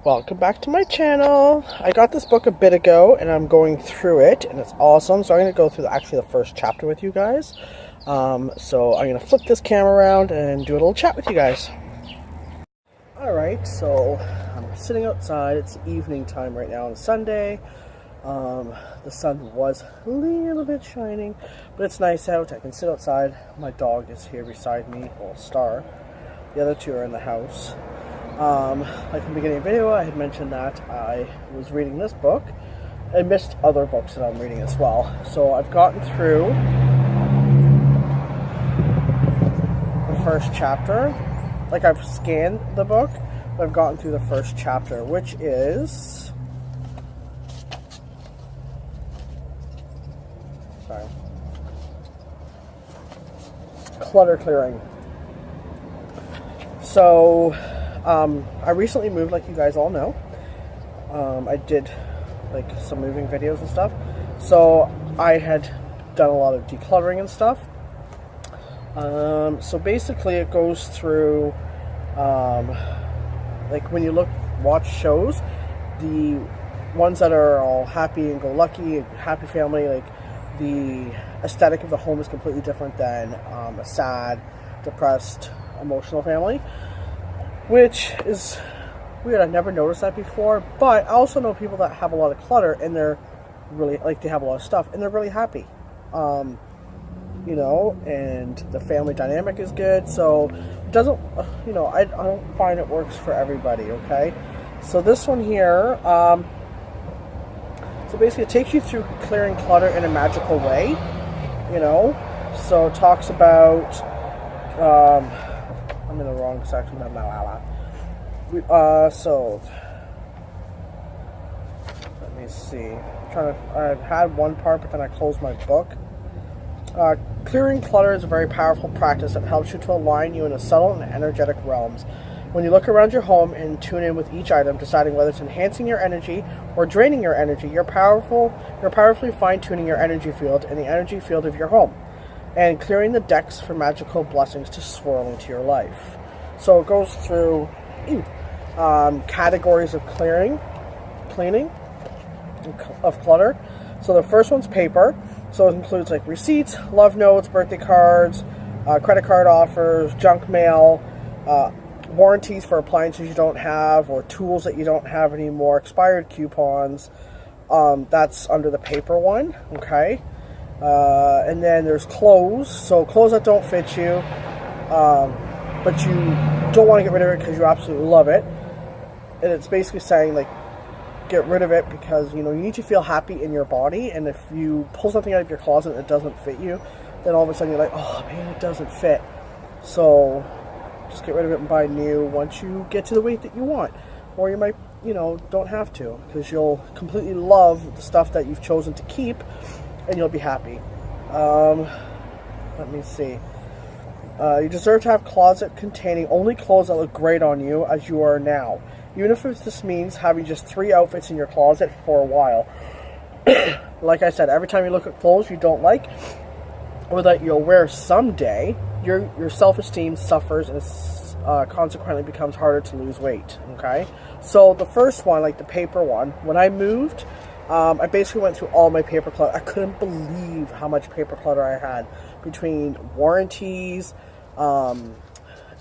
Welcome back to my channel. I got this book a bit ago and I'm going through it and it's awesome. So I'm going to go through actually the first chapter with you guys. So I'm going to flip this camera around and do a little chat with you guys. Alright, so I'm sitting outside. It's evening time right now on Sunday. The sun was a little bit shining, but it's nice out. I can sit outside. My dog is here beside me, well, Star. The other two are in the house. Like in the beginning of the video, I had mentioned that I was reading this book. I missed other books that I'm reading as well. So I've gotten through the first chapter. Like I've scanned the book, but I've gotten through the first chapter, which is... Sorry. Clutter clearing. So... I recently moved, like you guys all know. I did like some moving videos and stuff. So I had done a lot of decluttering and stuff. So basically it goes through, like when you watch shows, the ones that are all happy and go lucky, happy family, like the aesthetic of the home is completely different than a sad, depressed, emotional family. Which is weird. I've never noticed that before. But I also know people that have a lot of clutter and they're really, like, they have a lot of stuff and they're really happy. You know, and the family dynamic is good. So it doesn't, you know, I don't find it works for everybody, okay? So this one here, so basically it takes you through clearing clutter in a magical way, you know? So it talks about, I'm in the wrong section. So let me see. I had one part, but then I closed my book. Clearing clutter is a very powerful practice that helps you to align you in a subtle and energetic realms. When you look around your home and tune in with each item, deciding whether it's enhancing your energy or draining your energy, you're powerfully fine-tuning your energy field and the energy field of your home, and clearing the decks for magical blessings to swirl into your life. So it goes through categories of cleaning of clutter. So the first one's paper. So it includes like receipts, love notes, birthday cards, credit card offers, junk mail, warranties for appliances you don't have or tools that you don't have anymore, expired coupons. That's under the paper one, okay? And then there's clothes, so clothes that don't fit you, but you don't want to get rid of it because you absolutely love it. And it's basically saying, like, get rid of it because, you know, you need to feel happy in your body. And if you pull something out of your closet and it doesn't fit you, then all of a sudden you're like, oh man, it doesn't fit. So just get rid of it and buy new once you get to the weight that you want. Or you might, you know, don't have to, because you'll completely love the stuff that you've chosen to keep and you'll be happy. Let me see. You deserve to have a closet containing only clothes that look great on you as you are now. Even if this means having just 3 outfits in your closet for a while. Like I said, every time you look at clothes you don't like or that you'll wear someday, your self-esteem suffers and consequently becomes harder to lose weight, okay? So the first one, like the paper one, when I moved, I basically went through all my paper clutter. I couldn't believe how much paper clutter I had between warranties,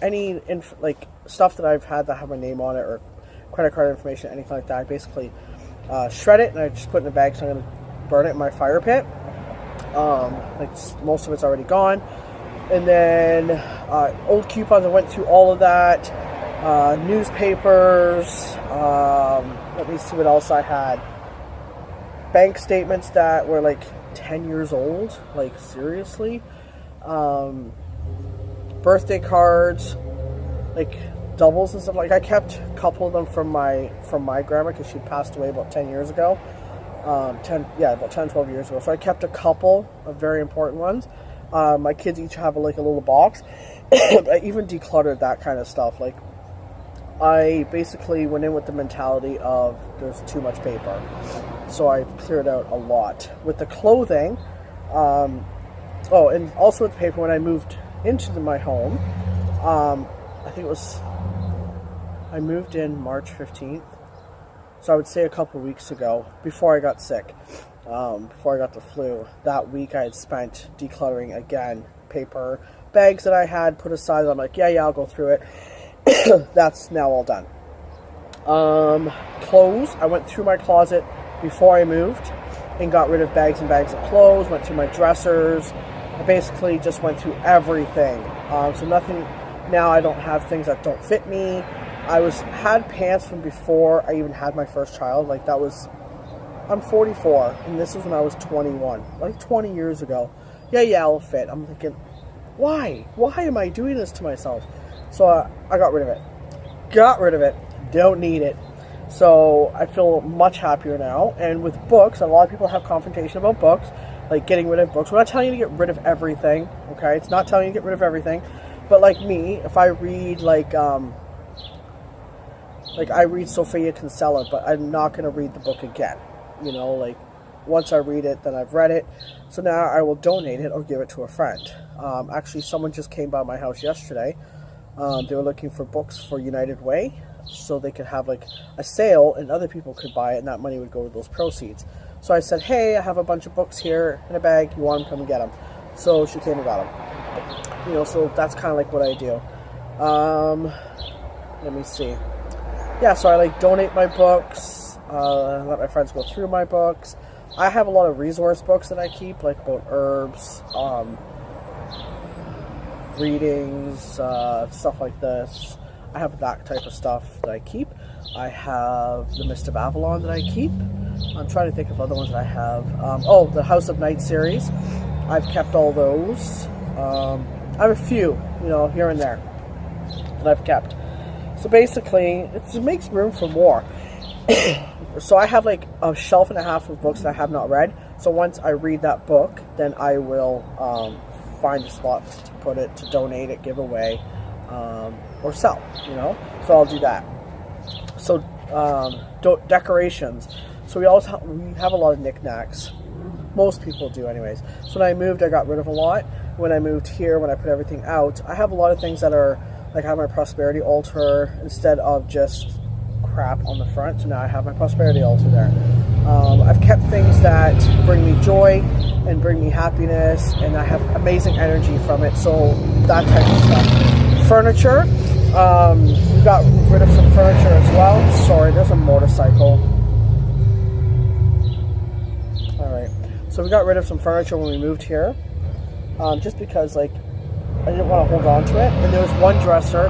any like stuff that I've had that have my name on it or credit card information, anything like that. I basically shred it and I just put it in a bag, so I'm going to burn it in my fire pit. Like most of it's already gone. And then old coupons, I went through all of that. Newspapers, let me see what else I had. Bank statements that were like 10 years old, like seriously. Birthday cards, like doubles and stuff. Like I kept a couple of them from my grandma because she passed away about 10 years ago. About 10, 12 years ago. So I kept a couple of very important ones. My kids each have like a little box. I even decluttered that kind of stuff. Like I basically went in with the mentality of there's too much paper. So I cleared out a lot. With the clothing, oh, and also with the paper, when I moved into my home, I think it was, I moved in March 15th. So I would say a couple weeks ago, before I got sick, before I got the flu, that week I had spent decluttering again, paper bags that I had put aside. I'm like, yeah, I'll go through it. That's now all done. Clothes, I went through my closet before I moved and got rid of bags and bags of clothes, went through my dressers. I basically just went through everything. So nothing, now I don't have things that don't fit me. Had pants from before I even had my first child. Like that was, I'm 44 and this was when I was 21, like 20 years ago. Yeah, it'll fit. I'm thinking, why am I doing this to myself? So I got rid of it. Don't need it. So I feel much happier now. And with books, a lot of people have confrontation about books, like getting rid of books. We're not telling you to get rid of everything, okay? It's not telling you to get rid of everything. But like me, if I read like I read Sophia Kinsella, but I'm not going to read the book again. You know, like once I read it, then I've read it. So now I will donate it or give it to a friend. Actually, someone just came by my house yesterday. They were looking for books for United Way, so they could have like a sale and other people could buy it and that money would go to those proceeds. So I said, hey, I have a bunch of books here in a bag. You want them? Come and get them. So she came and got them. You know, so that's kind of like what I do. Let me see. Yeah, so I like donate my books, let my friends go through my books. I have a lot of resource books that I keep, like about herbs, readings, stuff like this. I have that type of stuff that I keep. I have the Mist of Avalon that I keep. I'm trying to think of other ones that I have. The House of Night series. I've kept all those. I have a few, you know, here and there that I've kept. So basically, it makes room for more. So I have like a shelf and a half of books that I have not read. So once I read that book, then I will find a spot to put it, to donate it, give away, or sell, you know. So I'll do that. So decorations. So we have a lot of knickknacks. Most people do anyways. So when I moved, I got rid of a lot. When I moved here, when I put everything out, I have a lot of things that are, like I have my prosperity altar instead of just crap on the front. So now I have my prosperity altar there. I've kept things that bring me joy and bring me happiness, and I have amazing energy from it. So that type of stuff. Furniture. We got rid of some furniture as well. Sorry, there's a motorcycle. Alright. So we got rid of some furniture when we moved here. Just because like I didn't want to hold on to it. And there was one dresser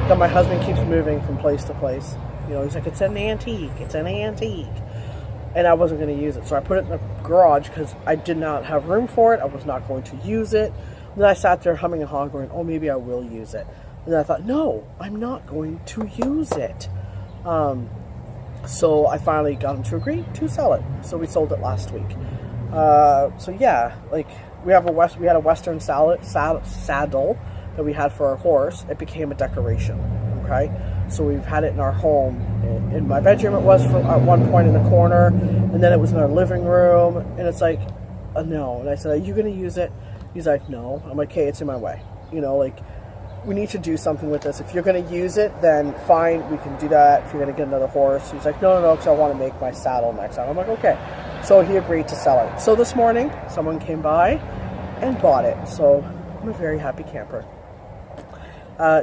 that my husband keeps moving from place to place. You know, he's like, it's an antique. And I wasn't going to use it. So I put it in the garage because I did not have room for it. I was not going to use it. And then I sat there humming and hawing going, oh, maybe I will use it. And then I thought, no, I'm not going to use it. So I finally got him to agree to sell it. So we sold it last week. So yeah, like we had a Western saddle that we had for our horse. It became a decoration. Okay, so we've had it in our home. In my bedroom, it was at one point in the corner, and then it was in our living room. And it's like, no. And I said, are you going to use it? He's like, no. I'm like, hey, it's in my way. You know, like, we need to do something with this. If you're going to use it, then fine, we can do that. If you're going to get another horse. He's like, no, because I want to make my saddle next time. I'm like, okay. So he agreed to sell it. So this morning, someone came by and bought it. So I'm a very happy camper.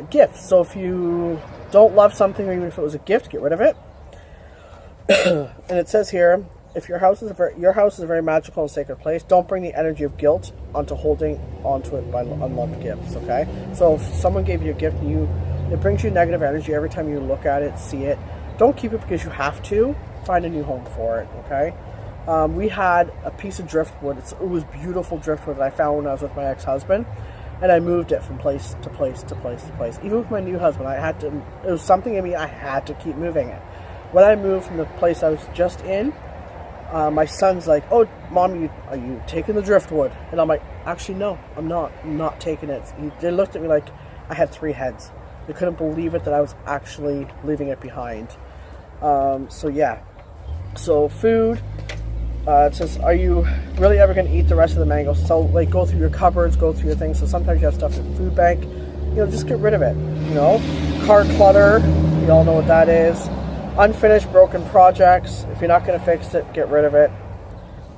Gifts. So if you don't love something, or even if it was a gift, get rid of it. And it says here, if your house is a very magical and sacred place, don't bring the energy of guilt onto holding onto it by unloved gifts. Okay, so if someone gave you a gift and it brings you negative energy every time you look at it, see it, don't keep it because you have to. Find a new home for it. Okay. We had a piece of driftwood. It was beautiful driftwood that I found when I was with my ex-husband, and I moved it from place to place to place to place. Even with my new husband, it was something in me, I had to keep moving it. When I moved from the place I was just in, my son's like, oh, Mom, are you taking the driftwood? And I'm like, actually, no, I'm not taking it. They looked at me like I had 3 heads. They couldn't believe it that I was actually leaving it behind. So yeah. So food. It says, are you really ever going to eat the rest of the mangoes? So, like, go through your cupboards, go through your things. So sometimes you have stuff in the food bank. You know, just get rid of it. You know, car clutter. You all know what that is. Unfinished broken projects. If you're not going to fix it, get rid of it.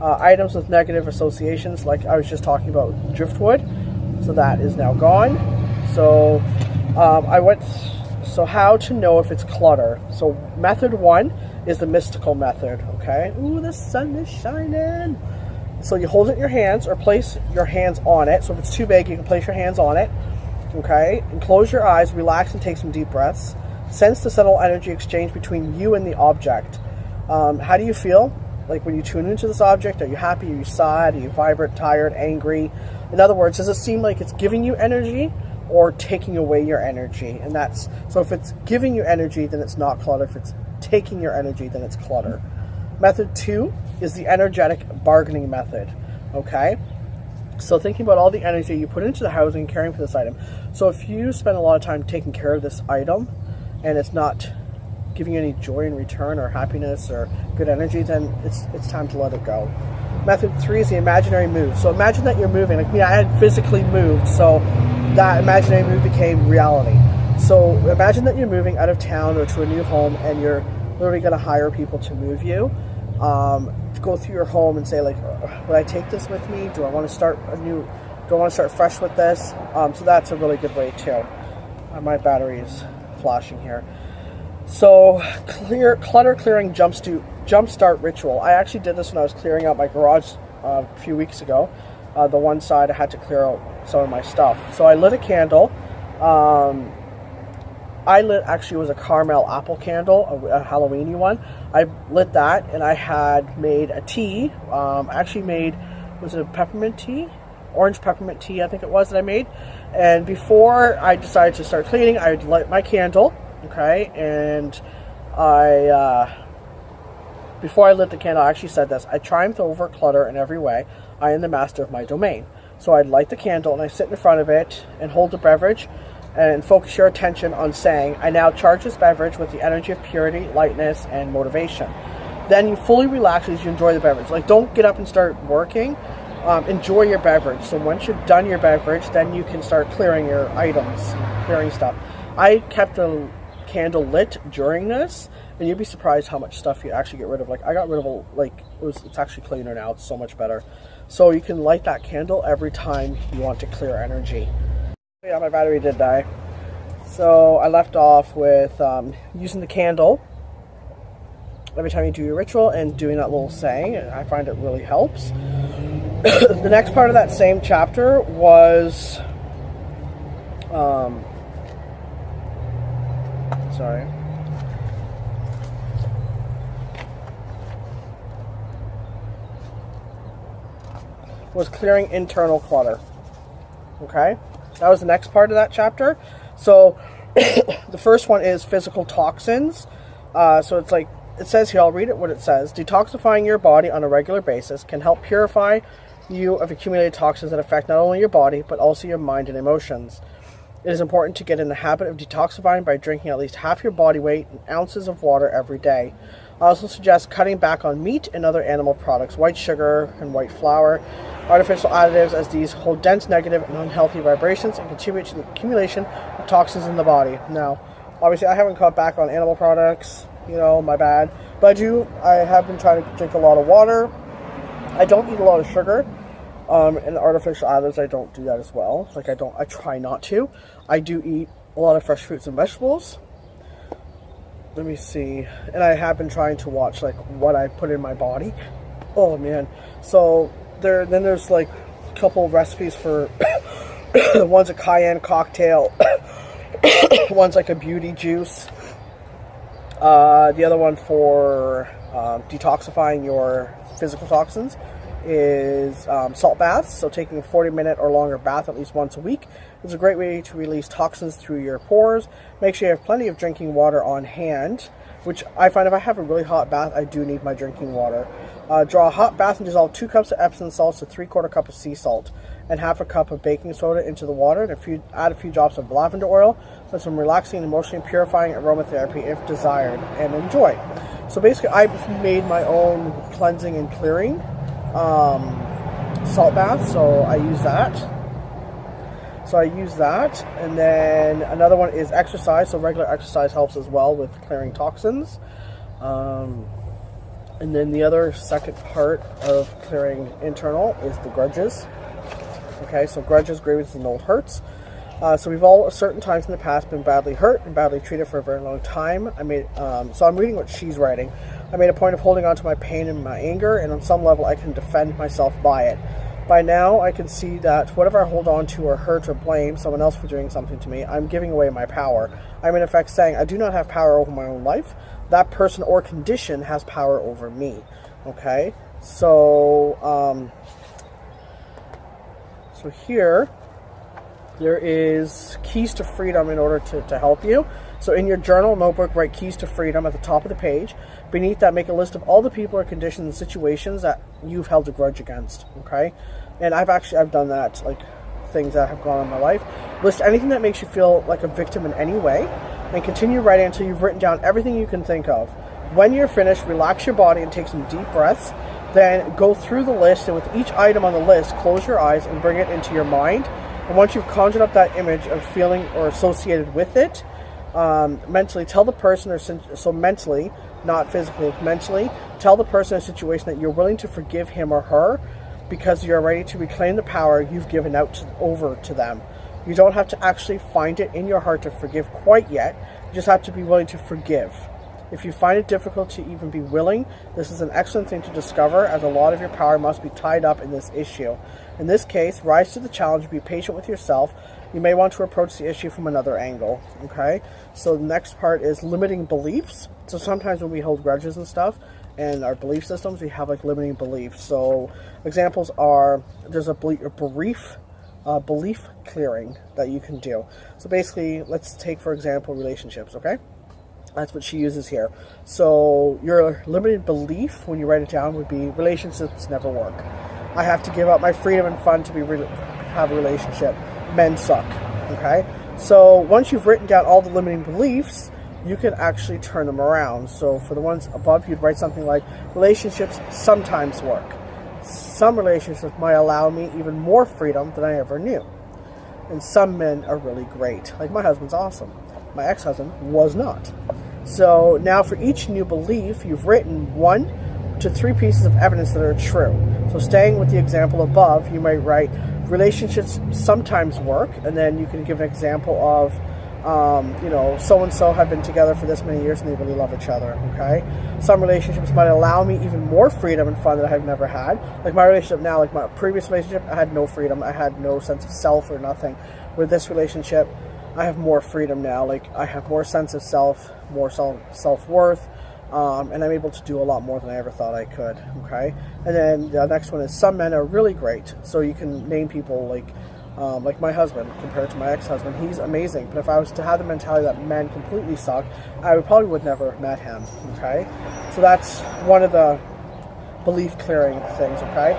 Items with negative associations, like I was just talking about driftwood. So that is now gone. So so how to know if it's clutter. So method 1 is the mystical method, okay? Ooh, the sun is shining. So you hold it in your hands or place your hands on it. So if it's too big, you can place your hands on it, okay? And close your eyes, relax, and take some deep breaths. Sense the subtle energy exchange between you and the object. How do you feel? Like when you tune into this object, are you happy? Are you sad? Are you vibrant, tired, angry? In other words, does it seem like it's giving you energy or taking away your energy? And that's, so if it's giving you energy, then it's not clutter. If it's taking your energy, then it's clutter. Method 2 is the energetic bargaining method, okay? So thinking about all the energy you put into the house and caring for this item. So if you spend a lot of time taking care of this item and it's not giving you any joy in return or happiness or good energy, then it's time to let it go. Method 3 is the imaginary move. So imagine that you're moving. Like me, I had physically moved, so that imaginary move became reality. So imagine that you're moving out of town or to a new home, and you're literally going to hire people to move you. To go through your home and say, like, would I take this with me? Do I want to start do I want to start fresh with this? So that's a really good way too. My battery is flashing here. So clutter clearing jumpstart ritual. I actually did this when I was clearing out my garage a few weeks ago. The one side I had to clear out some of my stuff. So I lit a candle. Actually, it was a caramel apple candle, a Halloweeny one. I lit that, and I had made a tea. Was it a peppermint tea? Orange peppermint tea, I think it was, that I made. And before I decided to start cleaning, I lit my candle, okay? And before I lit the candle, I actually said this: I triumph over clutter in every way. I am the master of my domain. So I'd light the candle, and I sit in front of it and hold the beverage and focus your attention on saying, I now charge this beverage with the energy of purity, lightness, and motivation. Then you fully relax as you enjoy the beverage. Like, don't get up and start working. Enjoy your beverage. So once you've done your beverage, then you can start clearing your items, clearing stuff. I kept the candle lit during this, and you'd be surprised how much stuff you actually get rid of. Like, I got rid of, it's actually cleaner now. It's so much better. So you can light that candle every time you want to clear energy. Yeah, my battery did die. So I left off with using the candle every time you do your ritual and doing that little saying. I find it really helps. The next part of that same chapter was clearing internal clutter. Okay? That was the next part of that chapter. So the first one is physical toxins. So it's like, it says here, I'll read it what it says. Detoxifying your body on a regular basis can help purify you of accumulated toxins that affect not only your body, but also your mind and emotions. It is important to get in the habit of detoxifying by drinking at least half your body weight in ounces of water every day. I also suggest cutting back on meat and other animal products, white sugar and white flour, artificial additives, as these hold dense negative and unhealthy vibrations and contribute to the accumulation of toxins in the body. Now, obviously I haven't cut back on animal products, my bad. But I have been trying to drink a lot of water. I don't eat a lot of sugar. And artificial additives, I don't do that as well. I try not to. I do eat a lot of fresh fruits and vegetables. Let me see. And I have been trying to watch what I put in my body. Oh man. So there's a couple of recipes for one's a cayenne cocktail, one's like a beauty juice. The other one for detoxifying your physical toxins is salt baths. So taking a 40-minute or longer bath at least once a week is a great way to release toxins through your pores. Make sure you have plenty of drinking water on hand, which I find if I have a really hot bath, I do need my drinking water. Draw a hot bath and dissolve 2 cups of Epsom salts to 3/4 cup of sea salt and half a cup of baking soda into the water, and add a few drops of lavender oil for some relaxing and emotionally purifying aromatherapy if desired, and enjoy. So basically I've made my own cleansing and clearing salt bath, so I use that. So I use that. And then another one is exercise. So regular exercise helps as well with clearing toxins. And then the other second part of clearing internal is the grudges. Okay, so grudges, grievances, and old hurts. So we've all at certain times in the past been badly hurt and badly treated for a very long time. So I'm reading what she's writing. I made a point of holding on to my pain and my anger, and on some level I can defend myself by it. By now I can see that whatever I hold on to or hurt or blame someone else for doing something to me, I'm giving away my power. I'm in effect saying I do not have power over my own life. That person or condition has power over me. Okay, so here there is keys to freedom in order to help you. So in your journal notebook, write keys to freedom at the top of the page. Beneath that, make a list of all the people or conditions and situations that you've held a grudge against. Okay, and I've done that, like things that have gone on in my life. List anything that makes you feel like a victim in any way, and continue writing until you've written down everything you can think of. When you're finished, relax your body and take some deep breaths. Then go through the list, and with each item on the list, close your eyes and bring it into your mind. And once you've conjured up that image of feeling or associated with it, mentally tell the person, so mentally, not physically, mentally, tell the person or situation that you're willing to forgive him or her because you're ready to reclaim the power you've given over to them. You don't have to actually find it in your heart to forgive quite yet. You just have to be willing to forgive. If you find it difficult to even be willing, this is an excellent thing to discover, as a lot of your power must be tied up in this issue. In this case, rise to the challenge, be patient with yourself. You may want to approach the issue from another angle. Okay, so the next part is limiting beliefs. So sometimes when we hold grudges and stuff, and our belief systems, we have like limiting beliefs. So examples are, there's a belief clearing that you can do. So basically, let's take for example relationships. Okay, that's what she uses here. So your limited belief, when you write it down, would be relationships never work. I have to give up my freedom and fun to have a relationship. Men suck. Okay, so once you've written down all the limiting beliefs, you can actually turn them around. So for the ones above, you'd write something like, relationships sometimes work. Some relationships might allow me even more freedom than I ever knew. And some men are really great. Like my husband's awesome. My ex-husband was not. So now for each new belief, you've written 1 to 3 pieces of evidence that are true. So staying with the example above, you might write, relationships sometimes work, and then you can give an example of, so-and-so have been together for this many years and they really love each other. Okay, some relationships might allow me even more freedom and fun that I've never had. Like my relationship now, like my previous relationship, I had no freedom. I had no sense of self or nothing. With this relationship, I have more freedom now. Like I have more sense of self, more self-worth, and I'm able to do a lot more than I ever thought I could. Okay, and then the next one is some men are really great. So you can name people like my husband compared to my ex-husband. He's amazing, but if I was to have the mentality that men completely suck, I probably would never have met him. Okay, so that's one of the belief clearing things. Okay,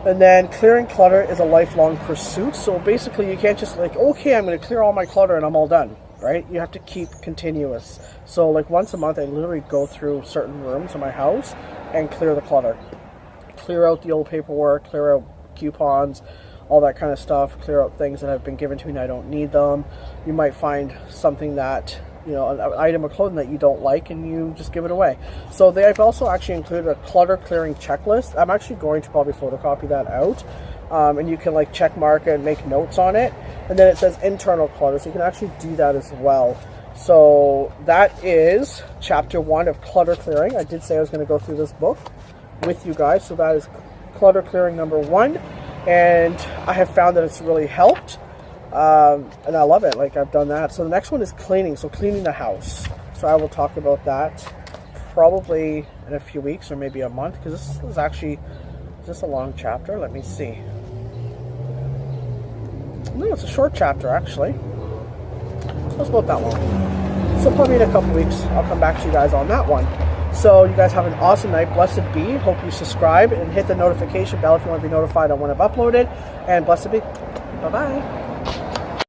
and then clearing clutter is a lifelong pursuit. So basically you can't just like, okay, I'm going to clear all my clutter and I'm all done, right? You have to keep continuous. So like once a month I literally go through certain rooms in my house and clear the clutter, clear out the old paperwork, clear out coupons, all that kind of stuff, clear out things that have been given to me and I don't need them. You might find something that, an item of clothing that you don't like and you just give it away. So they've also actually included a clutter clearing checklist. I'm actually going to probably photocopy that out. And you can like check mark it and make notes on it. And then it says internal clutter, so you can actually do that as well. So that is chapter 1 of clutter clearing. I did say I was going to go through this book with you guys. So that is clutter clearing number 1. And I have found that it's really helped. And I love it. Like I've done that. So the next one is cleaning. So cleaning the house. So I will talk about that probably in a few weeks or maybe a month, because this is actually just a long chapter. Let me see. No, it's a short chapter actually. So it's about that long. So probably in a couple weeks I'll come back to you guys on that one. So you guys have an awesome night. Blessed be. Hope you subscribe and hit the notification bell if you want to be notified on when I've uploaded. And blessed be. Bye-bye.